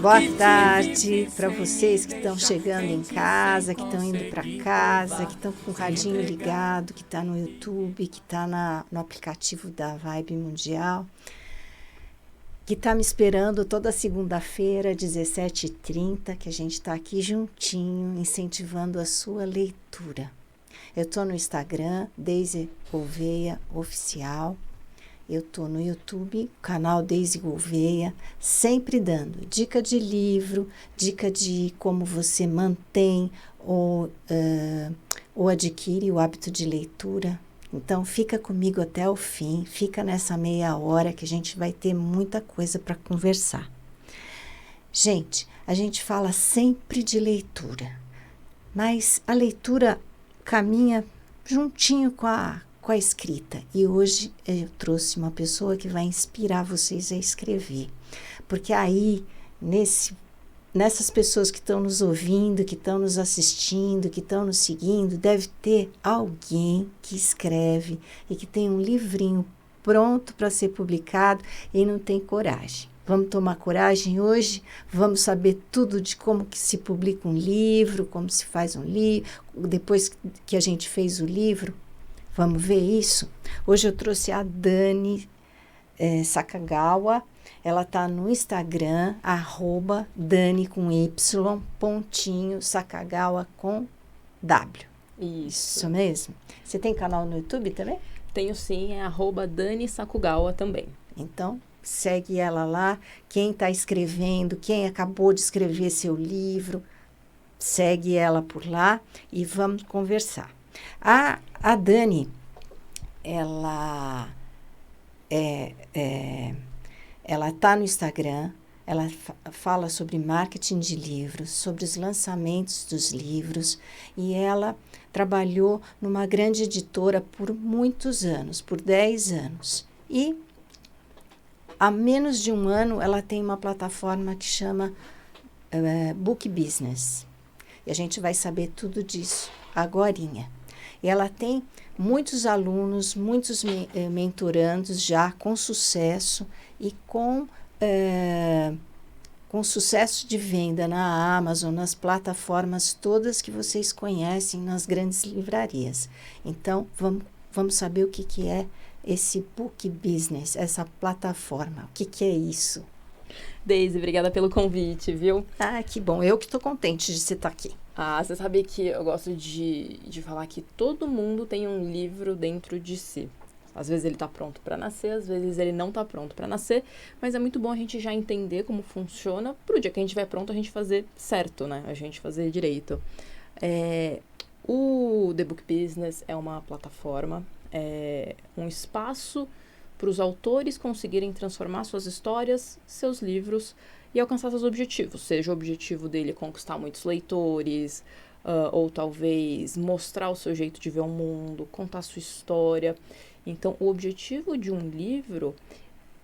Boa tarde para vocês que estão chegando em casa, que estão indo para casa, que estão com o radinho ligado, que está no YouTube, que está no aplicativo da Vibe Mundial, que está me esperando toda segunda-feira, 17h30, que a gente está aqui juntinho, incentivando a sua leitura. Eu estou no Instagram, Deise Gouveia Oficial. Eu estou no YouTube, canal Deise Gouveia, sempre dando dica de livro, dica de como você mantém ou adquire o hábito de leitura. Então, fica comigo até o fim, fica nessa meia hora que a gente vai ter muita coisa para conversar. Gente, a gente fala sempre de leitura, mas a leitura caminha juntinho com a escrita. E hoje eu trouxe uma pessoa que vai inspirar vocês a escrever. Porque aí, nessas pessoas que estão nos ouvindo, que estão nos assistindo, que estão nos seguindo, deve ter alguém que escreve e que tem um livrinho pronto para ser publicado e não tem coragem. Vamos tomar coragem hoje? Vamos saber tudo de como que se publica um livro, como se faz um livro, depois que a gente fez o livro. Vamos ver isso? Hoje eu trouxe a Dani Sakagawa. Ela está no Instagram, @Dani com Y, Sakagawa com W. Isso mesmo. Você tem canal no YouTube também? Tenho sim, é @Dani Sakugawa também. Então, segue ela lá. Quem está escrevendo, quem acabou de escrever seu livro, segue ela por lá e vamos conversar. A Dani, ela está no Instagram, ela fala sobre marketing de livros, sobre os lançamentos dos livros, e ela trabalhou numa grande editora por muitos anos, por 10 anos. E há menos de um ano ela tem uma plataforma que chama Book Business. E a gente vai saber tudo disso agorinha. E ela tem muitos alunos, muitos mentorandos já com sucesso e com sucesso de venda na Amazon, nas plataformas todas que vocês conhecem, nas grandes livrarias. Então, vamos saber o que é esse Book Business, essa plataforma. O que é isso? Deise, obrigada pelo convite, viu? Ah, que bom. Eu que estou contente de você estar aqui. Ah, você sabe que eu gosto de falar que todo mundo tem um livro dentro de si. Às vezes ele está pronto para nascer, às vezes ele não está pronto para nascer, mas é muito bom a gente já entender como funciona para o dia que a gente estiver pronto a gente fazer certo, né? A gente fazer direito. O The Book Business é uma plataforma, um espaço para os autores conseguirem transformar suas histórias, seus livros e alcançar seus objetivos. Seja o objetivo dele conquistar muitos leitores, ou talvez mostrar o seu jeito de ver o mundo, contar sua história. Então, o objetivo de um livro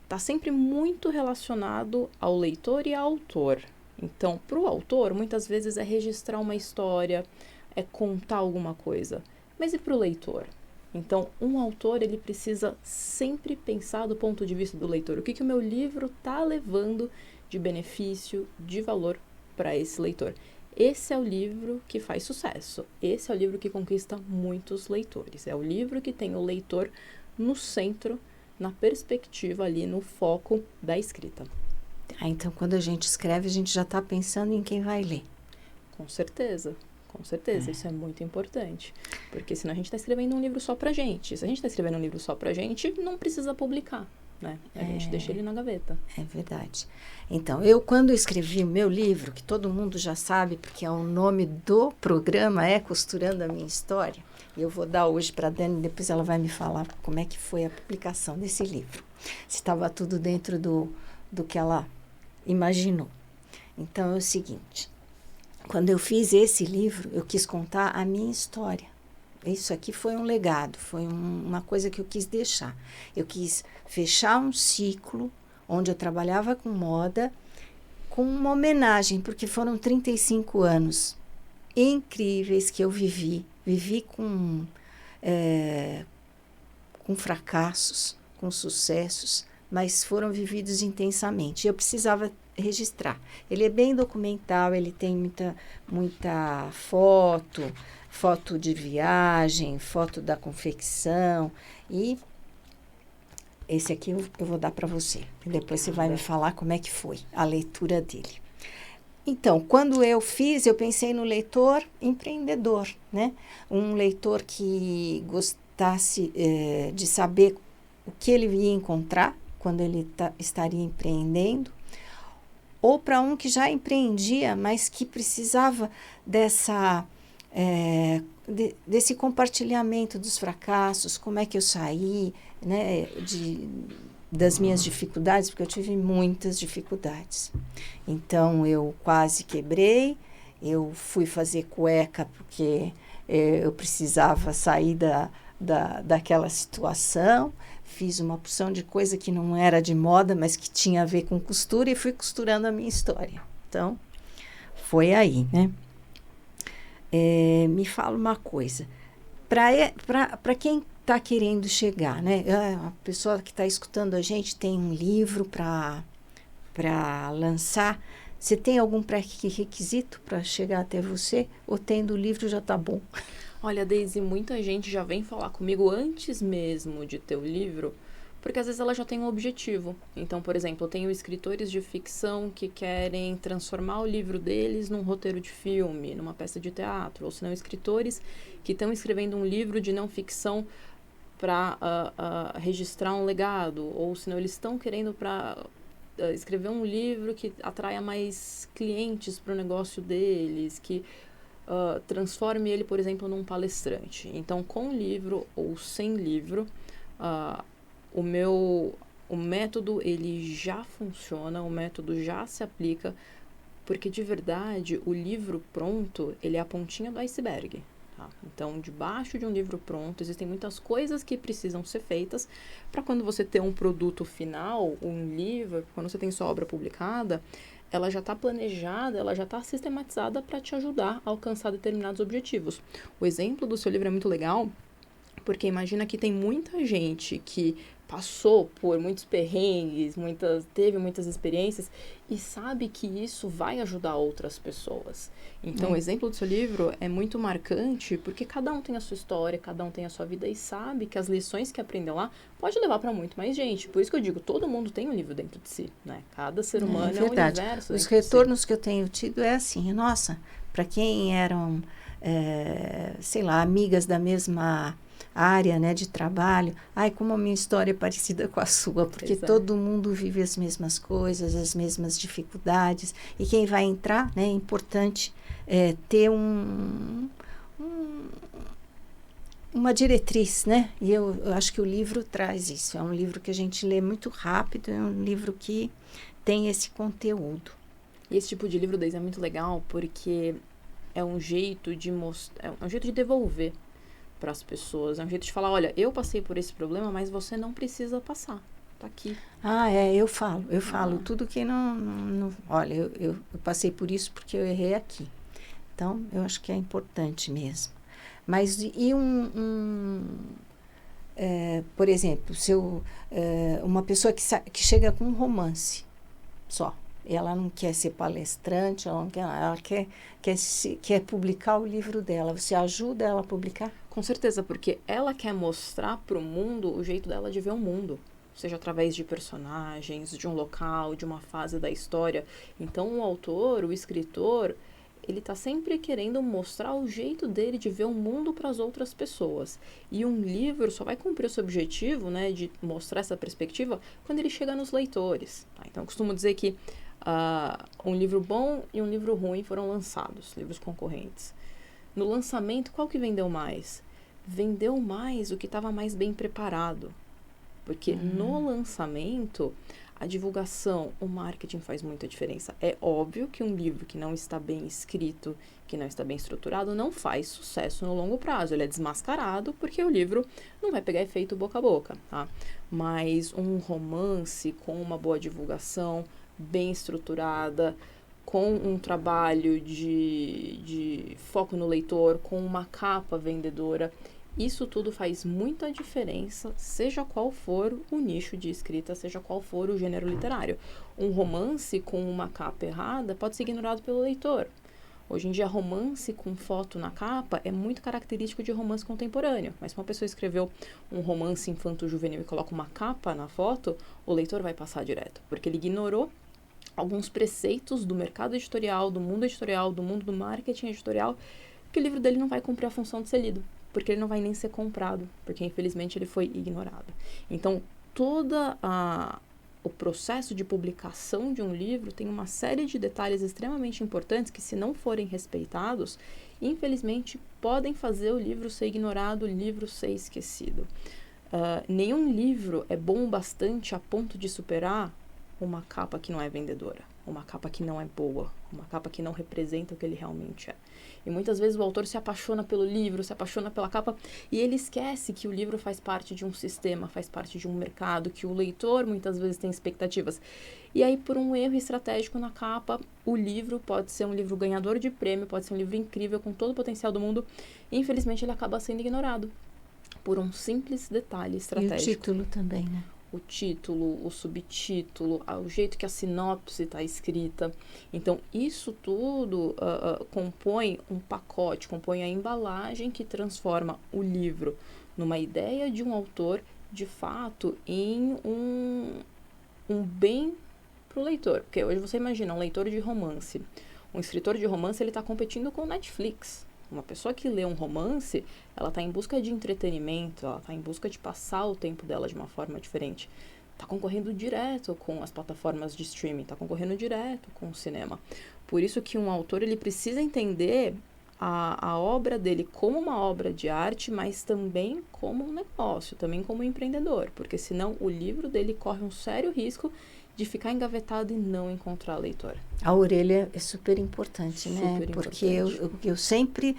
está sempre muito relacionado ao leitor e ao autor. Então, para o autor, muitas vezes é registrar uma história, é contar alguma coisa. Mas e para o leitor? Então, um autor, ele precisa sempre pensar do ponto de vista do leitor. O que o meu livro está levando de benefício, de valor para esse leitor? Esse é o livro que faz sucesso. Esse é o livro que conquista muitos leitores. É o livro que tem o leitor no centro, na perspectiva ali, no foco da escrita. Então, quando a gente escreve, a gente já está pensando em quem vai ler. Com certeza. Com certeza, isso é muito importante. Porque senão a gente está escrevendo um livro só pra gente. Se a gente está escrevendo um livro só pra gente, não precisa publicar, né? A gente deixa ele na gaveta. É verdade. Então, eu quando escrevi o meu livro, que todo mundo já sabe, porque é o nome do programa, é Costurando a Minha História, e eu vou dar hoje para a Dani, depois ela vai me falar como é que foi a publicação desse livro. Se estava tudo dentro do que ela imaginou. Então, é o seguinte... Quando eu fiz esse livro, eu quis contar a minha história. Isso aqui foi um legado, foi uma coisa que eu quis deixar. Eu quis fechar um ciclo onde eu trabalhava com moda, com uma homenagem, porque foram 35 anos incríveis que eu vivi. Vivi com fracassos, com sucessos, mas foram vividos intensamente. Eu precisava registrar. Ele é bem documental, ele tem muita foto de viagem, foto da confecção, e esse aqui eu vou dar para você. E depois você vai me falar como é que foi a leitura dele. Então, quando eu fiz, eu pensei no leitor empreendedor, né? Um leitor que gostasse de saber o que ele ia encontrar quando ele estaria empreendendo, ou para um que já empreendia, mas que precisava desse compartilhamento dos fracassos, como é que eu saí, né, das minhas dificuldades, porque eu tive muitas dificuldades. Então, eu quase quebrei, eu fui fazer cueca porque eu precisava sair daquela situação, fiz uma porção de coisa que não era de moda, mas que tinha a ver com costura, e fui costurando a minha história. Então, foi aí, né? Me fala uma coisa, para quem está querendo chegar, né? A pessoa que está escutando a gente tem um livro para lançar. Você tem algum pré-requisito para chegar até você? Ou tendo o livro já está bom? Olha, Deise, muita gente já vem falar comigo antes mesmo de ter o livro, porque às vezes ela já tem um objetivo. Então, por exemplo, eu tenho escritores de ficção que querem transformar o livro deles num roteiro de filme, numa peça de teatro, ou se não, escritores que estão escrevendo um livro de não ficção para registrar um legado, ou se não, eles estão querendo escrever um livro que atraia mais clientes para o negócio deles, que transforme ele, por exemplo, num palestrante. Então, com livro ou sem livro, o método ele já funciona, o método já se aplica, porque de verdade o livro pronto ele é a pontinha do iceberg. Tá? Então, debaixo de um livro pronto existem muitas coisas que precisam ser feitas para quando você ter um produto final, um livro, quando você tem sua obra publicada, ela já está planejada, ela já está sistematizada para te ajudar a alcançar determinados objetivos. O exemplo do seu livro é muito legal, porque imagina que tem muita gente que passou por muitos perrengues, teve muitas experiências e sabe que isso vai ajudar outras pessoas. Então, o exemplo do seu livro é muito marcante porque cada um tem a sua história, cada um tem a sua vida e sabe que as lições que aprendeu lá pode levar para muito mais gente. Por isso que eu digo, todo mundo tem um livro dentro de si, né? Cada ser humano é um universo. Os retornos que eu tenho tido é assim, nossa, para quem eram, sei lá, amigas da mesma área, né, de trabalho, como a minha história é parecida com a sua, porque todo mundo vive as mesmas coisas, as mesmas dificuldades, e quem vai entrar, né, é importante ter uma diretriz, né, e eu acho que o livro traz isso, é um livro que a gente lê muito rápido, é um livro que tem esse conteúdo. E esse tipo de livro, Deise, é muito legal, porque é um jeito de é um jeito de devolver para as pessoas. É um jeito de falar, olha, eu passei por esse problema, mas você não precisa passar. Tá aqui. Eu falo tudo que não olha, eu passei por isso porque eu errei aqui. Então, eu acho que é importante mesmo. Mas por exemplo, uma pessoa que chega com um romance só, ela não quer ser palestrante, ela quer publicar o livro dela. Você ajuda ela a publicar? Com certeza, porque ela quer mostrar para o mundo o jeito dela de ver o mundo. Seja através de personagens, de um local, de uma fase da história. Então, o autor, o escritor, ele está sempre querendo mostrar o jeito dele de ver o mundo para as outras pessoas. E um livro só vai cumprir o seu objetivo, né, de mostrar essa perspectiva, quando ele chega nos leitores. Tá? Então, eu costumo dizer que um livro bom e um livro ruim foram lançados, livros concorrentes. No lançamento, qual que vendeu mais? Vendeu mais o que estava mais bem preparado. Porque no lançamento, a divulgação, o marketing faz muita diferença. É óbvio que um livro que não está bem escrito, que não está bem estruturado, não faz sucesso no longo prazo. Ele é desmascarado porque o livro não vai pegar efeito boca a boca, tá? Mas um romance com uma boa divulgação, bem estruturada, com um trabalho de foco no leitor, com uma capa vendedora, Isso tudo faz muita diferença, seja qual for o nicho de escrita, seja qual for o gênero literário. Um romance com uma capa errada pode ser ignorado pelo leitor. Hoje em dia, romance com foto na capa é muito característico de romance contemporâneo. Mas se uma pessoa escreveu um romance infanto-juvenil e coloca uma capa na foto, o leitor vai passar direto, porque ele ignorou alguns preceitos do mercado editorial, do mundo do marketing editorial, que o livro dele não vai cumprir a função de ser lido, porque ele não vai nem ser comprado, porque infelizmente ele foi ignorado. Então, o processo de publicação de um livro tem uma série de detalhes extremamente importantes que, se não forem respeitados, infelizmente podem fazer o livro ser ignorado, o livro ser esquecido. Nenhum livro é bom o bastante a ponto de superar uma capa que não é vendedora, uma capa que não é boa, uma capa que não representa o que ele realmente é. E muitas vezes o autor se apaixona pelo livro, se apaixona pela capa, e ele esquece que o livro faz parte de um sistema, faz parte de um mercado, que o leitor muitas vezes tem expectativas. E aí, por um erro estratégico na capa, o livro pode ser um livro ganhador de prêmio, pode ser um livro incrível, com todo o potencial do mundo, e infelizmente ele acaba sendo ignorado por um simples detalhe estratégico. E o título também, né? O título, o subtítulo, o jeito que a sinopse está escrita. Então, isso tudo compõe um pacote, compõe a embalagem que transforma o livro numa ideia de um autor, de fato, em um bem para o leitor. Porque hoje você imagina um leitor de romance. Um escritor de romance, ele está competindo com o Netflix. Uma pessoa que lê um romance, ela está em busca de entretenimento, ela está em busca de passar o tempo dela de uma forma diferente. Está concorrendo direto com as plataformas de streaming, está concorrendo direto com o cinema. Por isso que um autor, ele precisa entender a obra dele como uma obra de arte, mas também como um negócio, também como um empreendedor, porque senão o livro dele corre um sério risco de ficar engavetado e não encontrar leitor. A orelha é super importante, né? Super Porque importante. eu sempre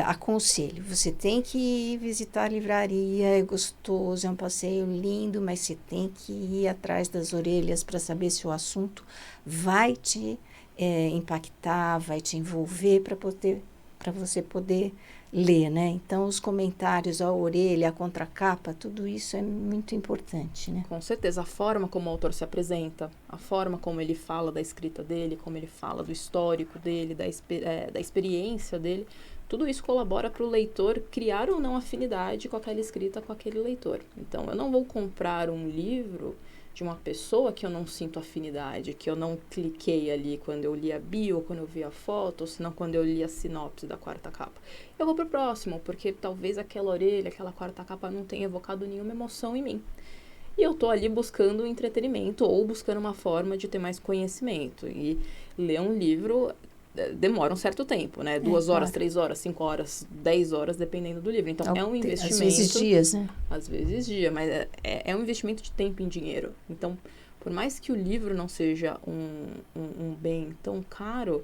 aconselho, você tem que ir visitar a livraria, é gostoso, é um passeio lindo, mas você tem que ir atrás das orelhas para saber se o assunto vai te impactar, vai te envolver para você poder ler, né? Então, os comentários, a orelha, a contracapa, tudo isso é muito importante, né? Com certeza, a forma como o autor se apresenta, a forma como ele fala da escrita dele, como ele fala do histórico dele, da experiência dele, tudo isso colabora para o leitor criar ou não afinidade com aquela escrita, com aquele leitor. Então, eu não vou comprar um livro de uma pessoa que eu não sinto afinidade, que eu não cliquei ali quando eu li a bio, ou quando eu vi a foto, ou senão quando eu li a sinopse da quarta capa. Eu vou pro próximo, porque talvez aquela orelha, aquela quarta capa não tenha evocado nenhuma emoção em mim. E eu tô ali buscando entretenimento ou buscando uma forma de ter mais conhecimento. E ler um livro demora um certo tempo, né? 2 horas, claro. 3 horas, 5 horas, 10 horas, dependendo do livro. Então, é um investimento. Às vezes dias, né? Às vezes dia, mas é um investimento de tempo em dinheiro. Então, por mais que o livro não seja um bem tão caro,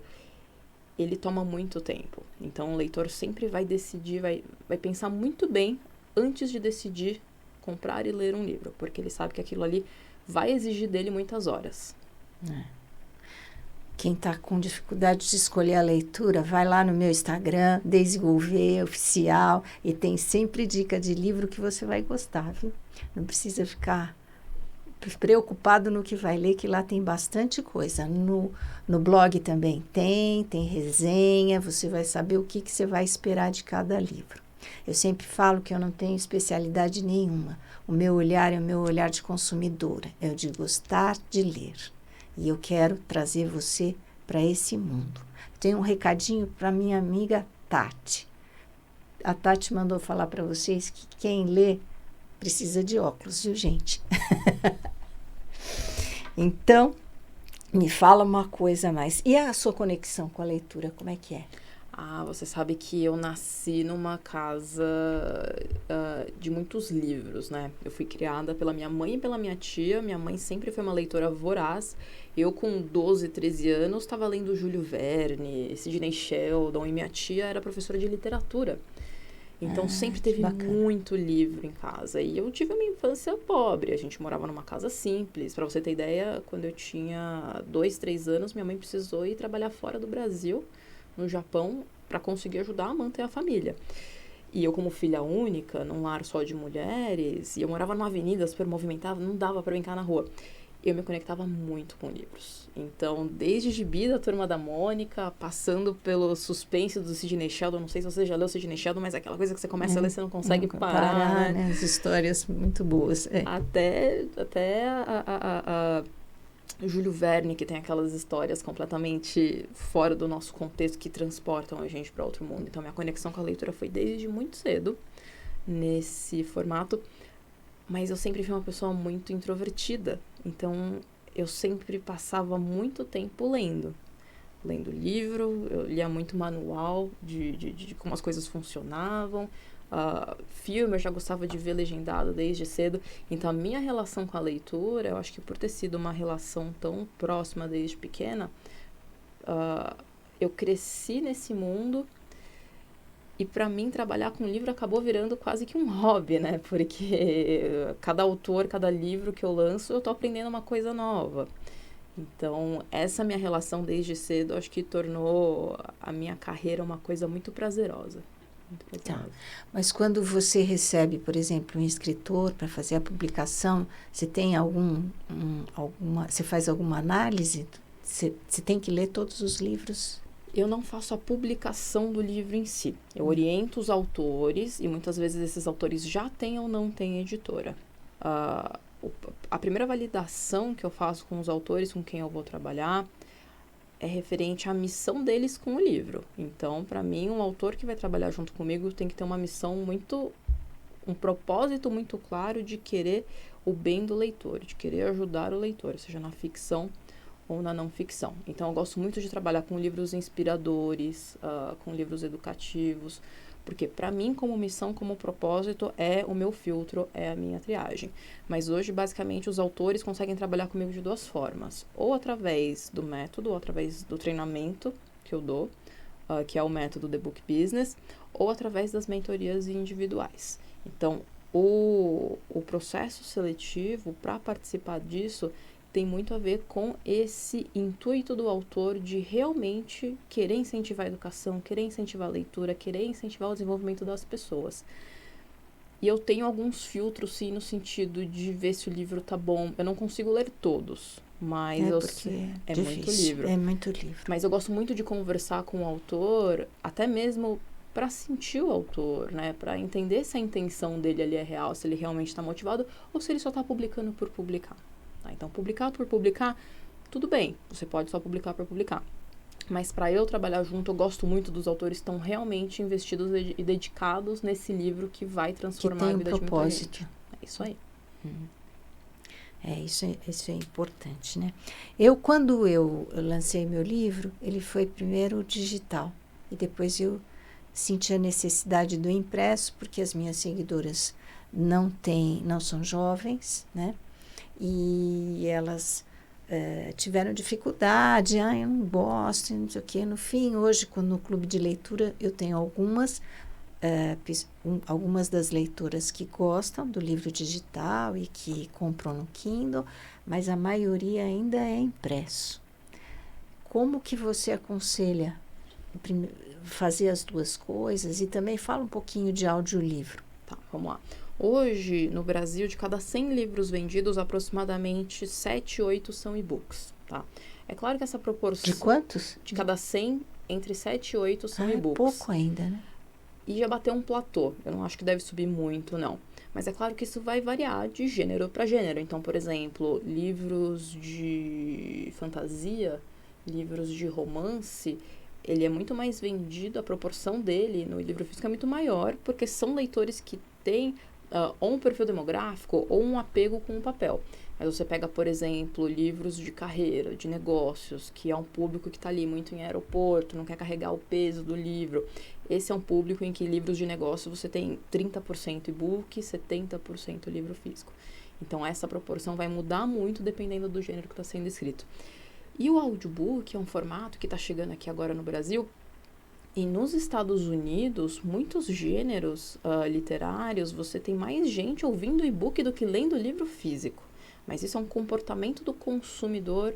ele toma muito tempo. Então, o leitor sempre vai decidir, vai pensar muito bem antes de decidir comprar e ler um livro, porque ele sabe que aquilo ali vai exigir dele muitas horas. Quem está com dificuldade de escolher a leitura, vai lá no meu Instagram, Deise Gouveia Oficial, e tem sempre dica de livro que você vai gostar, viu? Não precisa ficar preocupado no que vai ler, que lá tem bastante coisa. No blog também tem resenha, você vai saber o que você vai esperar de cada livro. Eu sempre falo que eu não tenho especialidade nenhuma. O meu olhar é o meu olhar de consumidora, é o de gostar de ler. E eu quero trazer você para esse mundo. Tenho um recadinho para minha amiga Tati. A Tati mandou falar para vocês que quem lê precisa de óculos, viu, gente? Então, me fala uma coisa mais. E a sua conexão com a leitura, como é que é? Você sabe que eu nasci numa casa de muitos livros, né? Eu fui criada pela minha mãe e pela minha tia. Minha mãe sempre foi uma leitora voraz. Eu, com 12, 13 anos, estava lendo Júlio Verne, Sidney Sheldon, e minha tia era professora de literatura. Então, sempre teve muito livro em casa. E eu tive uma infância pobre. A gente morava numa casa simples. Para você ter ideia, quando eu tinha 2, 3 anos, minha mãe precisou ir trabalhar fora do Brasil, no Japão, para conseguir ajudar a manter a família. E eu, como filha única, num lar só de mulheres, e eu morava numa avenida super movimentada, não dava pra brincar na rua. Eu me conectava muito com livros. Então, desde Gibi da Turma da Mônica, passando pelo suspense do Sidney Sheldon, não sei se você já leu Sidney Sheldon, mas é aquela coisa que você começa a ler e você não consegue parar, né? As histórias muito boas. Até a Júlio Verne, que tem aquelas histórias completamente fora do nosso contexto, que transportam a gente para outro mundo. Então, minha conexão com a leitura foi desde muito cedo, nesse formato. Mas eu sempre fui uma pessoa muito introvertida. Então, eu sempre passava muito tempo lendo. Lendo livro, eu lia muito manual de como as coisas funcionavam. Filme, eu já gostava de ver legendado desde cedo. Então, a minha relação com a leitura, eu acho que por ter sido uma relação tão próxima desde pequena, eu cresci nesse mundo. E para mim, trabalhar com livro acabou virando quase que um hobby, né? Porque cada autor, cada livro que eu lanço, eu tô aprendendo uma coisa nova. Então, essa minha relação desde cedo, acho que tornou a minha carreira uma coisa muito prazerosa. Muito prazerosa. Tá. Mas quando você recebe, por exemplo, um escritor para fazer a publicação, você tem você faz alguma análise? Você tem que ler todos os livros? Eu não faço a publicação do livro em si. Eu oriento os autores e muitas vezes esses autores já têm ou não têm editora. A primeira validação que eu faço com os autores com quem eu vou trabalhar é referente à missão deles com o livro. Então, para mim, um autor que vai trabalhar junto comigo tem que ter uma missão um propósito muito claro de querer o bem do leitor, de querer ajudar o leitor, seja na ficção ou na não ficção. Então, eu gosto muito de trabalhar com livros inspiradores, com livros educativos, porque para mim, como missão, como propósito, é o meu filtro, é a minha triagem. Mas hoje, basicamente, os autores conseguem trabalhar comigo de duas formas. Ou através do método, ou através do treinamento que eu dou, que é o método The Book Business, ou através das mentorias individuais. Então, o processo seletivo, para participar disso, tem muito a ver com esse intuito do autor de realmente querer incentivar a educação, querer incentivar a leitura, querer incentivar o desenvolvimento das pessoas. E eu tenho alguns filtros, sim, no sentido de ver se o livro tá bom. Eu não consigo ler todos, mas é muito livro. É muito livro. Mas eu gosto muito de conversar com o autor, até mesmo para sentir o autor, né? Para entender se a intenção dele ali é real, se ele realmente está motivado ou se ele só está publicando por publicar. Então, publicar por publicar, tudo bem, você pode só publicar por publicar. Mas para eu trabalhar junto, eu gosto muito dos autores que estão realmente investidos e dedicados nesse livro que vai transformar a vida de muita gente. É isso aí. Isso é importante, né? Quando eu lancei meu livro, ele foi primeiro digital. E depois eu senti a necessidade do impresso, porque as minhas seguidoras não são jovens, né? E elas tiveram dificuldade, eu não gosto, não sei o quê. No fim, hoje, no clube de leitura, eu tenho algumas das leitoras que gostam do livro digital e que compram no Kindle, mas a maioria ainda é impresso. Como que você aconselha fazer as duas coisas? E também fala um pouquinho de audiolivro. Tá, vamos lá. Hoje, no Brasil, de cada 100 livros vendidos, aproximadamente 7, 8 são e-books, tá? É claro que essa proporção... De quantos? De cada 100, entre 7 e 8 são e-books. É pouco ainda, né? E já bateu um platô. Eu não acho que deve subir muito, não. Mas é claro que isso vai variar de gênero para gênero. Então, por exemplo, livros de fantasia, livros de romance, ele é muito mais vendido, a proporção dele no livro físico é muito maior, porque são leitores que têm ou um perfil demográfico ou um apego com o papel. Mas você pega, por exemplo, livros de carreira, de negócios, que é um público que está ali muito em aeroporto, não quer carregar o peso do livro. Esse é um público em que livros de negócio você tem 30% e-book, 70% livro físico. Então, essa proporção vai mudar muito dependendo do gênero que está sendo escrito. E o audiobook é um formato que está chegando aqui agora no Brasil. E nos Estados Unidos, muitos gêneros literários, você tem mais gente ouvindo e-book do que lendo livro físico. Mas isso é um comportamento do consumidor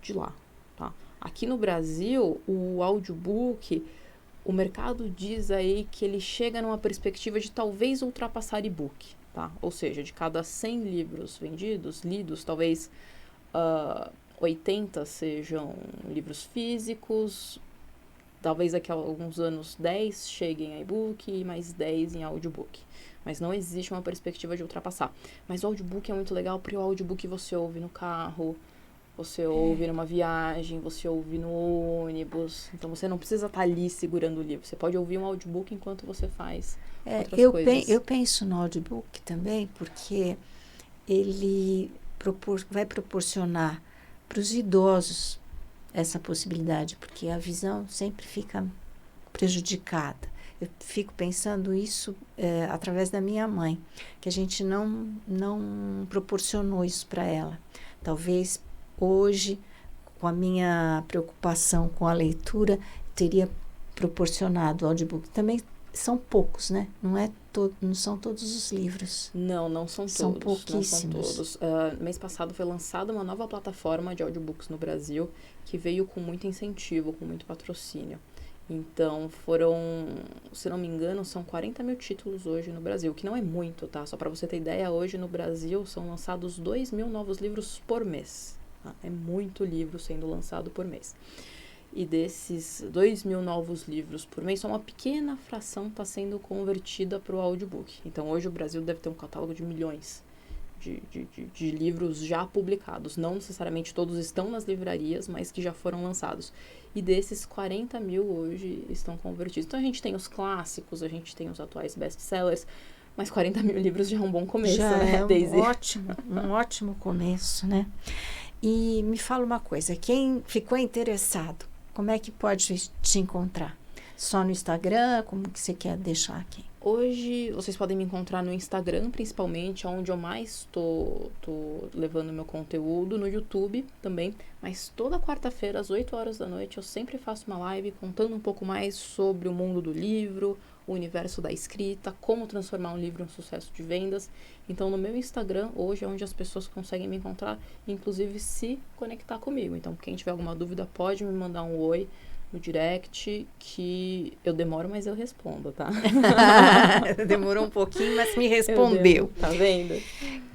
de lá, tá? Aqui no Brasil, o audiobook o mercado diz aí que ele chega numa perspectiva de talvez ultrapassar e-book, tá? Ou seja, de cada 100 livros vendidos, lidos, talvez 80 sejam livros físicos, talvez daqui a alguns anos 10 cheguem a e-book e mais 10 em audiobook. Mas não existe uma perspectiva de ultrapassar. Mas o audiobook é muito legal porque o audiobook você ouve no carro, você ouve numa viagem, você ouve no ônibus. Então você não precisa estar ali segurando o livro. Você pode ouvir um audiobook enquanto você faz outras coisas. Eu penso no audiobook também porque ele vai proporcionar para os idosos essa possibilidade, porque a visão sempre fica prejudicada. Eu fico pensando isso através da minha mãe, que a gente não proporcionou isso para ela. Talvez hoje, com a minha preocupação com a leitura, teria proporcionado o audiobook. Também são poucos, né? Não são todos os livros. Não são todos. São pouquíssimos. Não são todos. Mês passado foi lançada uma nova plataforma de audiobooks no Brasil, que veio com muito incentivo, com muito patrocínio. Então, se não me engano, são 40 mil títulos hoje no Brasil, que não é muito, tá? Só para você ter ideia, hoje no Brasil são lançados 2.000 novos livros por mês. Tá? É muito livro sendo lançado por mês. E desses 2.000 novos livros por mês, só uma pequena fração está sendo convertida para o audiobook. Então, hoje o Brasil deve ter um catálogo de milhões de livros já publicados. Não necessariamente todos estão nas livrarias, mas que já foram lançados. E desses 40 mil hoje estão convertidos. Então a gente tem os clássicos, a gente tem os atuais best-sellers, mas 40 mil livros já é um bom começo, já né, é Daisy? um ótimo começo, né? E me fala uma coisa, quem ficou interessado, como é que pode te encontrar? Só no Instagram? Como que você quer deixar aqui? Hoje, vocês podem me encontrar no Instagram, principalmente, onde eu mais tô levando meu conteúdo, no YouTube também. Mas toda quarta-feira, às 8 horas da noite, eu sempre faço uma live contando um pouco mais sobre o mundo do livro, o universo da escrita, como transformar um livro em um sucesso de vendas. Então, no meu Instagram, hoje é onde as pessoas conseguem me encontrar, inclusive se conectar comigo. Então, quem tiver alguma dúvida, pode me mandar um oi no direct, que eu demoro, mas eu respondo, tá? Demorou um pouquinho, mas me respondeu. Tá vendo?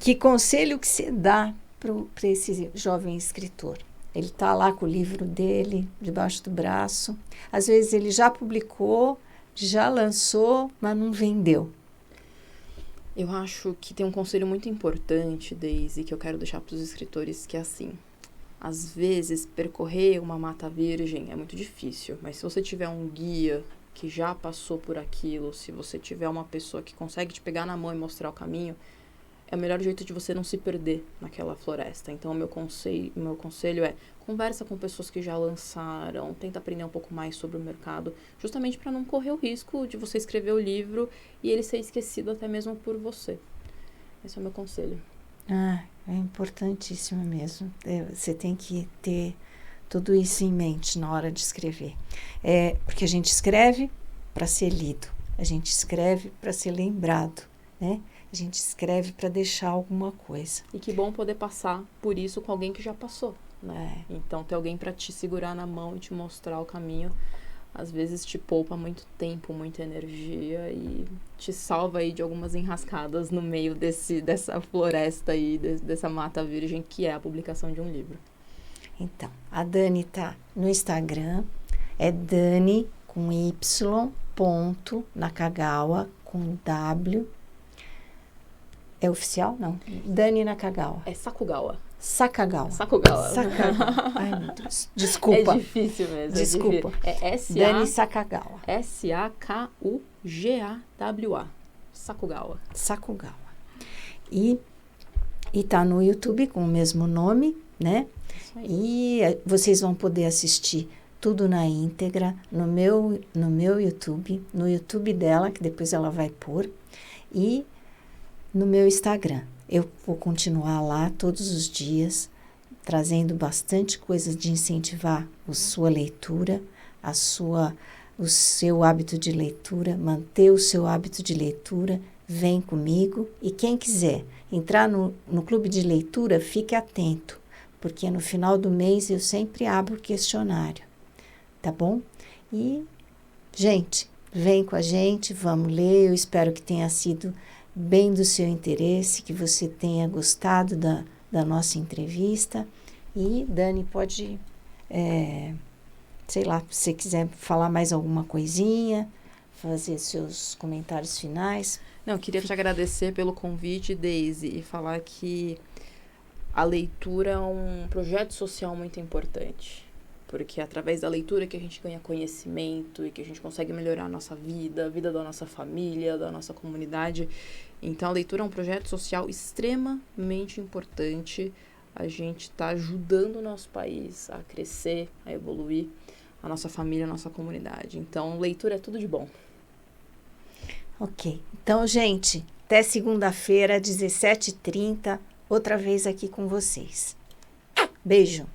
Que conselho que você dá para esse jovem escritor? Ele está lá com o livro dele, debaixo do braço. Às vezes ele já publicou, já lançou, mas não vendeu. Eu acho que tem um conselho muito importante, Daisy, que eu quero deixar para os escritores, que é assim: às vezes, percorrer uma mata virgem é muito difícil, mas se você tiver um guia que já passou por aquilo, se você tiver uma pessoa que consegue te pegar na mão e mostrar o caminho, é o melhor jeito de você não se perder naquela floresta. Então, meu conselho é: conversa com pessoas que já lançaram, tenta aprender um pouco mais sobre o mercado, justamente para não correr o risco de você escrever o livro e ele ser esquecido até mesmo por você. Esse é o meu conselho. É importantíssimo mesmo. Você tem que ter tudo isso em mente na hora de escrever. Porque a gente escreve para ser lido, a gente escreve para ser lembrado, né? A gente escreve para deixar alguma coisa. E que bom poder passar por isso com alguém que já passou, né? Então, ter alguém para te segurar na mão e te mostrar o caminho, às vezes te poupa muito tempo, muita energia e te salva aí de algumas enrascadas no meio dessa floresta aí, dessa mata virgem que é a publicação de um livro. Então, a Dani tá no Instagram, é Dani com Y, ponto, Nakagawa, com W. É oficial? Não. Dani Nakagawa. É Sakugawa. Sakagawa. Sakugawa. Ai, meu Deus. Desculpa. É difícil mesmo. Desculpa. É Dani Sakagawa. Sakugawa. Sakugawa. Sakugawa. E tá no YouTube com o mesmo nome, né? Isso aí. E vocês vão poder assistir tudo na íntegra no meu YouTube, no YouTube dela, que depois ela vai pôr, e no meu Instagram. Eu vou continuar lá todos os dias, trazendo bastante coisa de incentivar a sua leitura, o seu hábito de leitura, manter o seu hábito de leitura. Vem comigo. E quem quiser entrar no clube de leitura, fique atento, porque no final do mês eu sempre abro o questionário, tá bom? E Gente, vem com a gente, vamos ler. Eu espero que tenha sido bem do seu interesse, que você tenha gostado da nossa entrevista. E, Dani, pode, sei lá, se você quiser falar mais alguma coisinha, fazer seus comentários finais. Não, queria te agradecer pelo convite, Daisy, e falar que a leitura é um projeto social muito importante. Porque é através da leitura que a gente ganha conhecimento e que a gente consegue melhorar a nossa vida, a vida da nossa família, da nossa comunidade. Então, a leitura é um projeto social extremamente importante. A gente está ajudando o nosso país a crescer, a evoluir, a nossa família, a nossa comunidade. Então, leitura é tudo de bom. Ok. Então, gente, até segunda-feira, 17h30, outra vez aqui com vocês. Beijo!